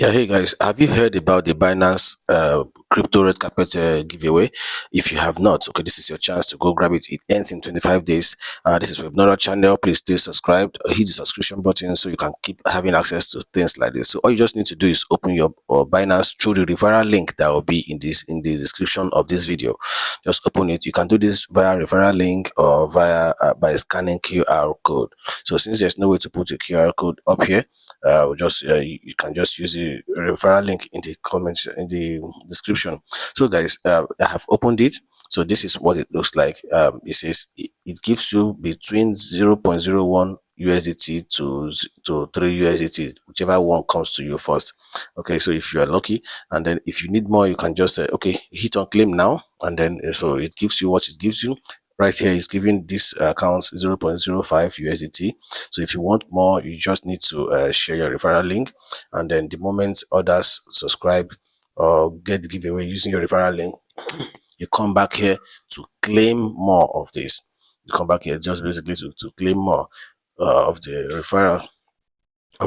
Yeah, hey guys, have you heard about the Binance Crypto Redcarpet giveaway? If you have not, okay, this is your chance to go grab it. It ends in 25 days. This is Webnora channel. Please stay subscribed. Hit the subscription button so you can keep having access to things like this. So all you just need to do is open your Binance through the referral link that will be in the description of this video. Just open it. You can do this via referral link or via by scanning QR code. So since there's no way to put a QR code up here, you can just use the referral link in the comments in the description. So guys, I have opened it. So this is what it looks like. It says it gives you between 0.01 USDT to 3 USDT, whichever one comes to you first. Okay, so if you are lucky, and then if you need more, you can just okay, hit on claim now, and then so it gives you what it gives you. Right here is giving this account 0.05 USDT. So if you want more, you just need to share your referral link, and then the moment others subscribe or get the giveaway using your referral link, you come back here to claim more of this. You come back here just basically to claim more of the referral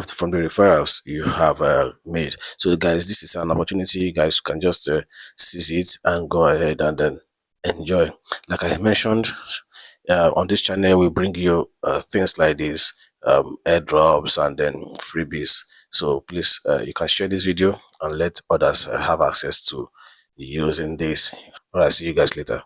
from the referrals you have made. So guys, this is an opportunity. You guys can just seize it and go ahead and then enjoy. Like I mentioned, on this channel we bring you things like this, airdrops and then freebies. So please, you can share this video and let others have access to using this. All right, see you guys later.